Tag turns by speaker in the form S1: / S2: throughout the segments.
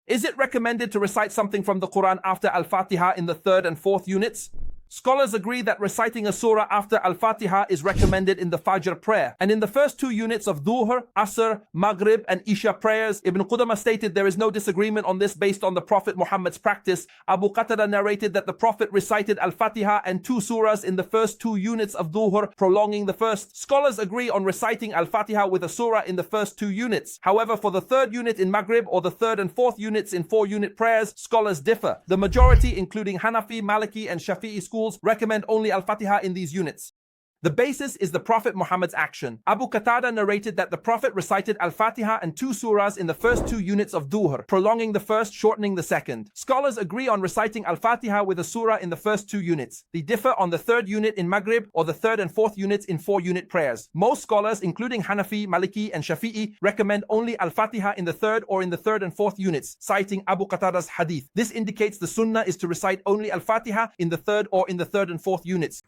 S1: Is it recommended to recite something from the Qur'an after Al-Fatihah in the third and fourth units? Scholars agree that reciting a surah after Al-Fatihah is recommended in the Fajr prayer. And in the first two units of Dhuhr, Asr, Maghrib and Isha prayers, Ibn Qudamah stated there is no disagreement on this based on the Prophet Muhammad's practice. Abu Qatada narrated that the Prophet recited Al-Fatihah and two surahs in the first two units of Dhuhr, prolonging the first. Scholars agree on reciting Al-Fatihah with a surah in the first two units. However, for the third unit in Maghrib or the third and fourth units in 4-unit prayers, scholars differ. The majority, including Hanafi, Maliki and Shafi'i schools, recommend only Al-Fatihah in these units. The basis is the Prophet Muhammad's action. Abu Qatada narrated that the Prophet recited Al-Fatihah and two surahs in the first two units of Dhuhr, prolonging the first, shortening the second. Scholars agree on reciting Al-Fatihah with a surah in the first two units. They differ on the third unit in Maghrib or the third and fourth units in 4-unit prayers. Most scholars, including Hanafi, Maliki and Shafi'i, recommend only Al-Fatihah in the third or in the third and fourth units, citing Abu Qatada's hadith. This indicates the sunnah is to recite only Al-Fatihah in the third or in the third and fourth units.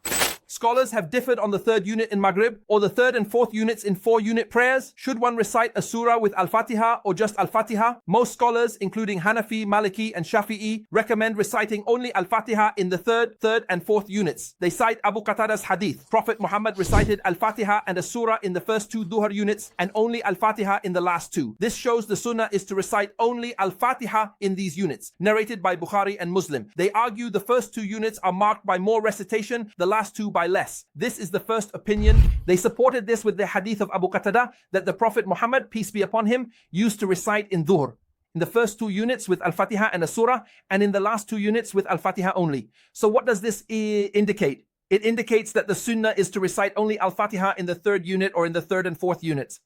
S1: Scholars have differed on the third unit in Maghrib or the third and fourth units in 4-unit prayers. Should one recite a surah with Al-Fatihah or just Al-Fatihah? Most scholars, including Hanafi, Maliki and Shafi'i, recommend reciting only Al-Fatihah in the third and fourth units. They cite Abu Qatada's hadith. Prophet Muhammad recited Al-Fatihah and a surah in the first two Dhuhr units and only Al-Fatihah in the last two. This shows the sunnah is to recite only Al-Fatihah in these units, narrated by Bukhari and Muslim. They argue the first two units are marked by more recitation, the last two by less. This is the first opinion. They supported this with the hadith of Abu Qatada that the Prophet Muhammad, peace be upon him, used to recite in Dhuhr, in the first two units with Al-Fatihah and a surah, and in the last two units with Al-Fatihah only. So what does this indicate? It indicates that the sunnah is to recite only Al-Fatihah in the third unit or in the third and fourth units.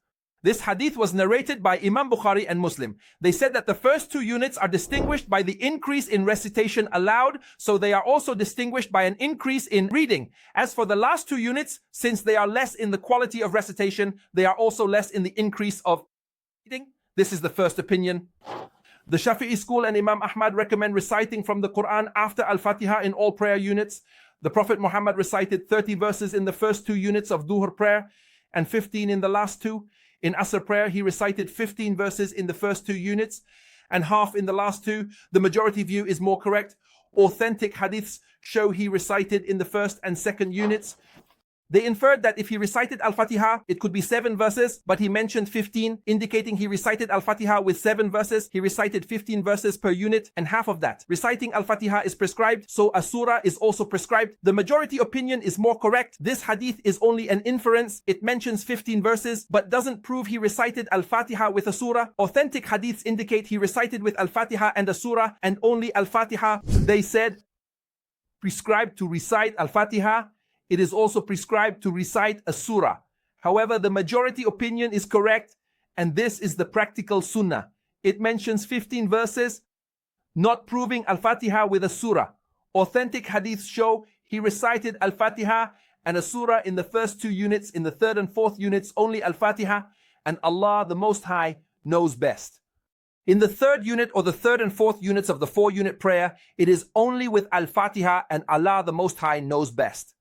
S1: This hadith was narrated by Imam Bukhari and Muslim. They said that the first two units are distinguished by the increase in recitation allowed, so they are also distinguished by an increase in reading. As for the last two units, since they are less in the quality of recitation, they are also less in the increase of reading. This is the first opinion. The Shafi'i school and Imam Ahmad recommend reciting from the Qur'an after Al-Fatihah in all prayer units. The Prophet Muhammad recited 30 verses in the first two units of Dhuhr prayer and 15 in the last two. In Asr prayer, he recited 15 verses in the first two units and half in the last two. The majority view is more correct. Authentic hadiths show he recited in the first and second units. They inferred that if he recited Al-Fatihah, it could be 7 verses, but he mentioned 15, indicating he recited Al-Fatihah with 7 verses. He recited 15 verses per unit and half of that. Reciting Al-Fatihah is prescribed, so a surah is also prescribed. The majority opinion is more correct. This hadith is only an inference. It mentions 15 verses, but doesn't prove he recited Al-Fatihah with a surah. Authentic hadiths indicate he recited with Al-Fatihah and a surah, and only Al-Fatihah. They said, prescribed to recite Al-Fatihah. It is also prescribed to recite a surah. However, the majority opinion is correct, and this is the practical sunnah. It mentions 15 verses, not proving Al-Fatihah with a surah. Authentic hadiths show he recited Al-Fatihah and a surah in the first two units, in the third and fourth units only Al-Fatihah, and Allah the Most High knows best. In the third unit or the third and fourth units of the 4-unit prayer, it is only with Al-Fatihah, and Allah the Most High knows best.